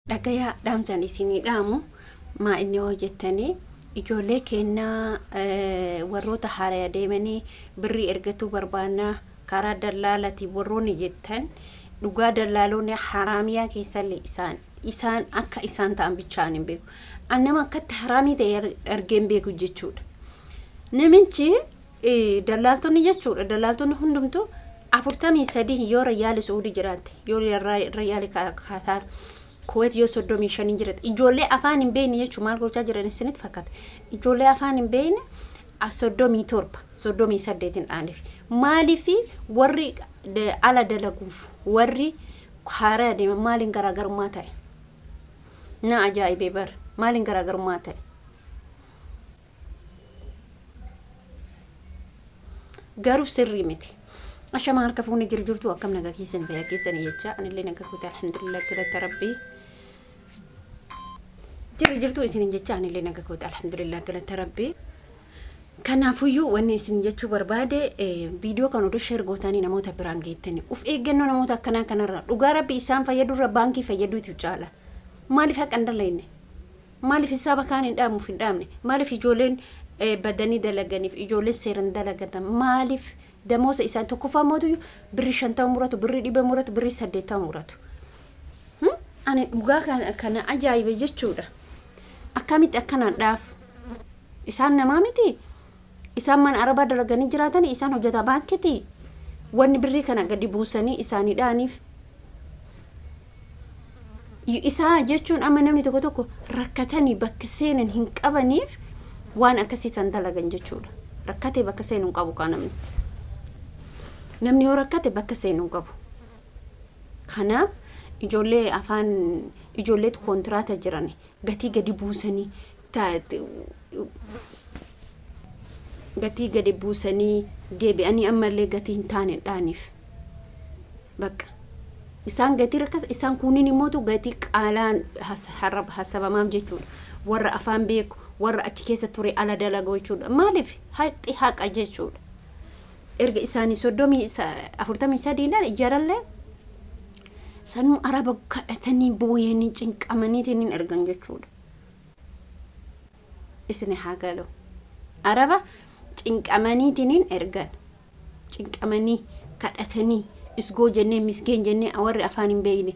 Dhagaya dhaamsan isinii dhaamu maa inni hojjettanii ijoollee kennaa warroota harayaa deemanii birrii ergatuu barbaannaa karaa dallaalati warroonni jettan dhugaa dallaaloonni haraamiyaa keessallee isaan akka isaan ta'an bichaan hin beeku. Annama akkatti haraamii ta'e argeen beeku jechuudha. Namichi dallaaltonni jechuudha. Dallaaltonni hundumtuu 43 yoo Riyaal Saudi jiraate yoo Riyaal Qatar Kuwait yoo 35 jiraate ijoollee afaan hin beekne jechuun maal gochaa jiran isinitti fakkaata. Ijoollee afaan hin beekne 37 38 dhaaniif maaliif warri ala dalaguuf warri haaraa deeman maaliin garaagarummaa ta'e na ajaa'ibee bar maaliin garaagarummaa ta'e garuu sirrii miti. Ashama harka fuunni jirtu akkam nagaa keessan fayyaa keessan jecha anillee nagaa kutaa alhamdulillah galata rabbii jirtu isin jecha anillee nagaa kutaa alhamdulillah galata rabbii. Kanaafuyyuu wanni isin jechuu barbaade viidiyoo kan oduu share gootanii namoota biraan geettanii uf eeggannoo namoota akkanaa kanarraa dhugaa rabbi isaan fayyadurra baankii fayyaduu caala. Maaliif haqan dalayne maaliif hisaaba kaan hin dhaamuuf hin dhaamne maaliif ijoolleen badanii dalaganiif ijoolleen seeran dalagatan maaliif damosa isaan tokkoffaa mootu birri 50 muratu birri 100 muratu birri 80 muratu. Ani dhugaa kana ajaa'iba jechuudha. Akkamitti akkanaan dhaaf isaan namaa miti. Isaan man araba dalaganii jiraatan isaan hojjetaa baankiti wanni birrii kana gadi buusanii isaaniidhaaniif isaa jechuun amma namni tokko rakkatanii bakka seenan hin qabaniif waan akkasii tan dalagan jechuudha. Rakkatee bakka seenuu qabu kan namni yoo rakkate bakka seenuu qabu. Kanaaf ijoollee afaan ijoolleetu kontiraata jiran gatii gadi buusanii gatii gadi buusanii deebi'anii ammallee gatii hin taane dhaaniif bakka isaan gatii rakkas isaan kunniin immoo gatii qaalaan hasabamaam jechuudha. Warra afaan beeku warra achi keessa ture ala dalagaa jechuudha. Maaliif haqi haqa jechuudha. Erga isaanii 43 dhaan ijaarallee sanuu araba kadhatanii booyanii cinqamaniitiin ergan jechuudha. Isni hagalo araba cinqamaniitiin ergan cinqamanii kadhatanii isgoo jennee misgeen jennee warri afaan hin beekne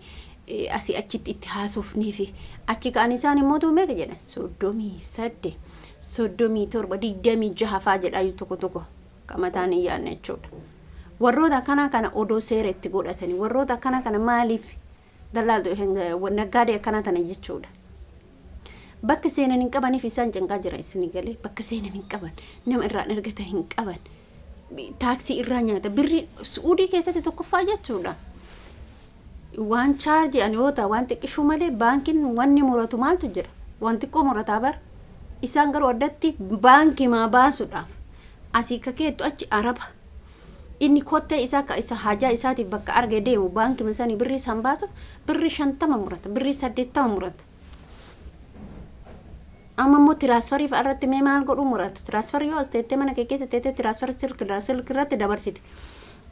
asii achitti itti haasofnee fi achi kaan isaan immoo meeqa jedhan 38 37 26 faa jedhaa tokko qamataan iyyaanne jechuudha. Warroota akkana kana odoo seera itti godhatanii warroota akkana kana maaliif dallaaltu naggaadee akkana tana jechuudha. Bakka seenan hin qabaniif isaan cinqaa jira isin galee bakka seenan hin qaban nama irraa ergata hin qaban taaksii irraa nyaata birri Saudi keessatti tokkoffaa jechuudha. Waan charge ani yoota waan xiqqishuu malee baankiin wanni muratu maaltu jira waan xiqqoo murataa bar isaan garuu addatti baankii maa baasuudhaaf asii kakeettu achi araba inni kottee isaa ka isa hajaa isaatiif bakka arge deemu baankii masanii birri isaan baasuuf birri 50 murata birri 80 murata. Amma immoo tiraansfariif irratti mee maal godhu murata tiraansfarii yoo asteettee mana kee keessa teettee tiraansfarii silk irratti dabarsite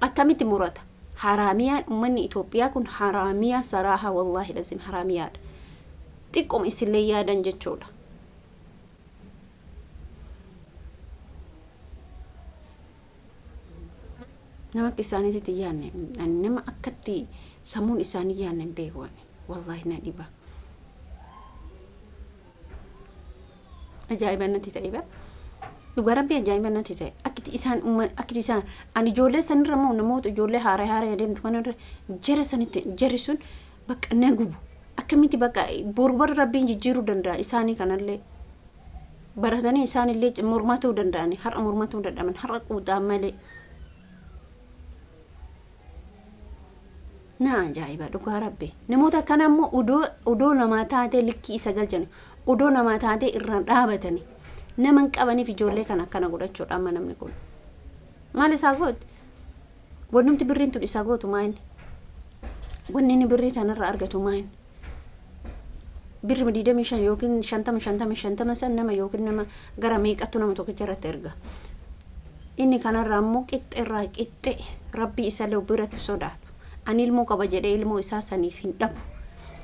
akkamitti murata. Haramiyaan ummanni Itoophiyaa kun haramiyaa saraaha wallahi lazim haramiyaadha. Xiqqoom isillee yaadan jechuudha. Nama akka isaaniitti yaanne nama akkatti sammuun isaanii yaanne hin beeku wallahi na dhiba. Ajaa'iba natti ta'e dhugaa rabbii ajaa'iba natti ta'e akkiti isaan ani ijoollee sanirra moo namoota ijoollee haaraa deemtu kanarra jara sanitti jarri sun bakka na gubu akkamitti bakka borbar rabbiin jijjiiruu danda'a isaanii kanallee baratanii isaanillee mormatuu danda'ani har'a mormatuu dadhaban har'a quuxaa malee na ajaa'iba dhugaa rabbii namoota kana immoo odoo namaa taatee likkii isa galchani odoo namaa taatee irraan dhaabatanii naman qabaniif ijoollee kan akkana godhachuudha amma namni kun maal isaa gooti wannumti birriin tun isaa gootu maayini wanni inni birrii tanarra argatu maayini birri 25 yookiin 50 san nama yookiin nama gara meeqattu nama tokkicha irratti erga inni kanarraa immoo qixxeerraa qixxe rabbii isa lee biratti sodaatu ani ilmoo qaba jedhee ilmoo isaa saniif hin dhabu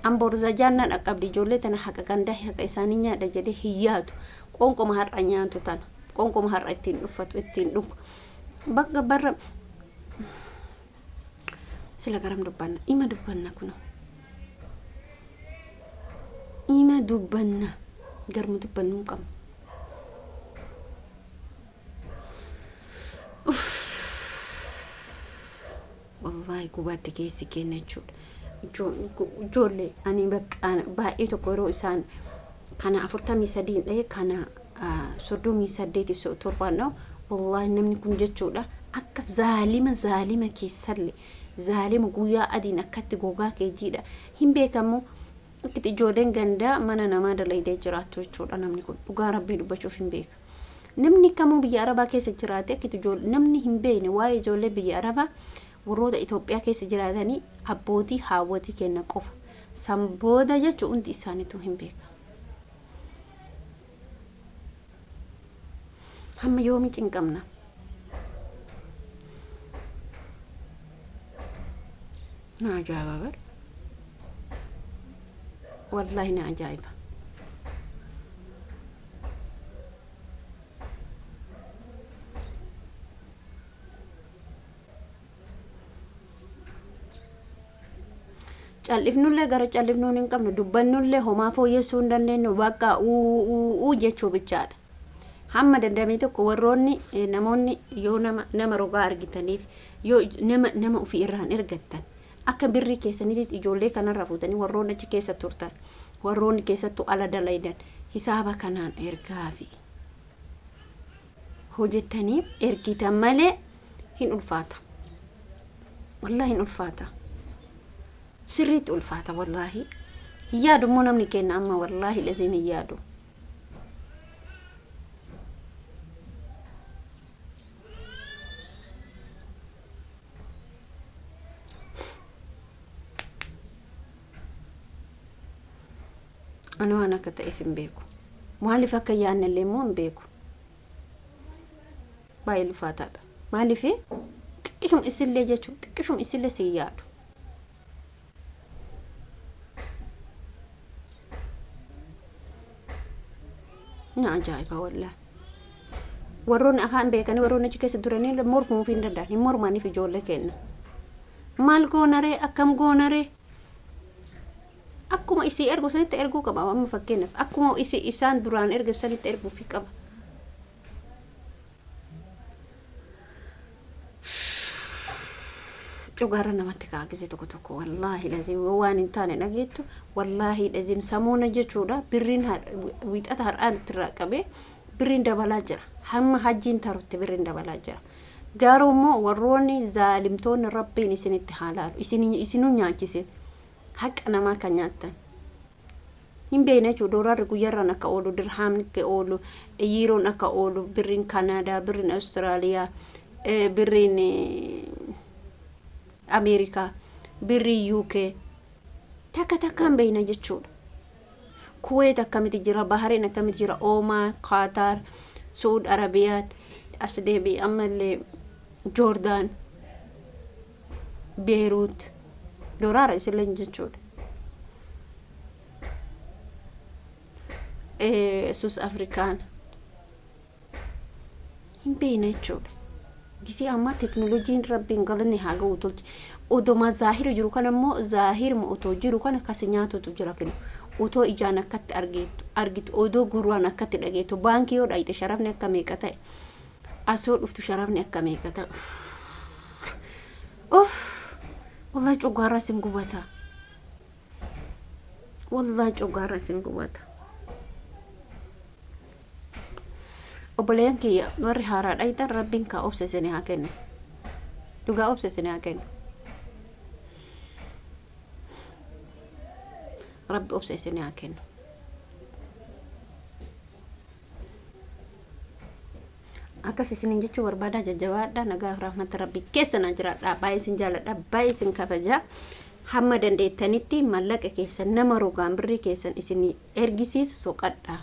amborza jannan aqabdi ijoollee tana haqa gandaa haqa isaanii nyaadha jedhee hiyyaatu qoonqoma har'a nyaatu tana qoonqoma har'a ittiin dhuffatu ittiin dhugu bakka barra sila garam dubbanna ima dubbanna kuno ima dubbanna garmu dubbannu qam wallahi gubatti keessi kenna jechuudha ijoollee ani bakka baay'ee tokko yeroo isaan kana 43 dhaye kana 38 torbaanoo wallahi namni kun jechuudha akka zaalima keessallee zaalima guyyaa adiin akkatti gogaa keejiidha hin beekamu akkiti ijoolleen gandaa mana namaa dalaydee jiraattu jechuudha namni kun dhugaa rabbii dubbachuuf hin beeka namni kamuu biyya arabaa keessa jiraate akkiti ijoollee namni hin beekne waa'ee ijoollee biyya arabaa warroota Itoophiyaa keessa jiraatanii abbootii haawwatii kenna qofa sambooda jechuun hundi isaaniitu hin beeka hamma yoomi cinqamna na ajaa'iba bar wallahi na ajaa'iba callifnullee gara callifnuun hin qabnu dubbannullee homaa fooyyessuu hin dandeenyu bakka uu jechuu bichaadha hamma dandamee tokko warroonni namoonni yoo nama rogaa argitaniif yoo nama ofii irraan ergattan akka birrii keessanitti ijoollee kanarra fuutanii warroonni achi keessa turtan warroonni keessattuu ala dalaydan hisaaba kanaan ergafii hojjettanii ergitan malee hin ulfaata wallahi hin ulfaata sirriitti ulfaata wallahi yaadu moo namni kenna amma wallahi lazim yaadu أنا كتايف مبيكو مالي فكا يانا اللي مو مبيكو باي لفاتات مالي في تكشم إسلي جاتو تكشم إسلي سيادو نا عجائبة والله ورون أخان بيكاني ورون أجي كيس دوراني لمورف مو فين داداني مور ماني في جولة كينا مال غوناري أكام غوناري akkuma isi ergu sanitti ergu qaba amma fakkeenyaaf akkuma isi isaan duraan erga sanitti ergu fi qaba cugaara namatti kaagise tokko wallahi lazim waan intaane dhageettu wallahi lazim samuuna jechuudha birriin wiixata har'aan irraa qabe birriin dabalaa jira hamma hajjiin tarutti birriin dabalaa jira gaarummoo warroonni zaalimtoonni rabbiin isinitti haalaalu isinuu nyaachise haqa namaa kan nyaattan hin beekne jechuudha doolarri guyyaarraan akka oolu dirhaamni akka oolu yiiroon akka oolu birriin Kanaadaa birriin Awustiraaliyaa birriin Ameerikaa birriin UK takkaan beekna jechuudha Kuwait akkamitti jira Bahrain akkamitti jira Oman Qatar Saudi Arabiyaan as deebi ammallee Jordan Beirut dolara isleen jechuudha South African hin beekne jechuudha gisee amma teknooloojiin rabbiin galanne haa ga'u tolche odoma zaahiru jiru kana immoo zaahiruma otoo jiru kana kasi nyaatutu jira kennu otoo ijaan akkatti argitu odoo gurraan akkatti dhageetu baankii yoo dhayite sharafni akka meeqa ta'e asoo dhuftu sharafni akka meeqa ta'e والله جوجارة سنقوتها والله جوجارة سنقوتها وبلين كي وري هارات أيضا ربين كا أوبسسني هكذا دوغا أوبسسني هكذا رب أوبسسني هكذا akkas isinin jechuu barbaada jajjabaadha nagaa rahmata rabbi keessa na jiraadha baay'ee isin jaaladha baay'ee isin kabaja hamma dandeettanitti mallaqa keessan nama rogaan birrii keessan isin ergisiisu soqadha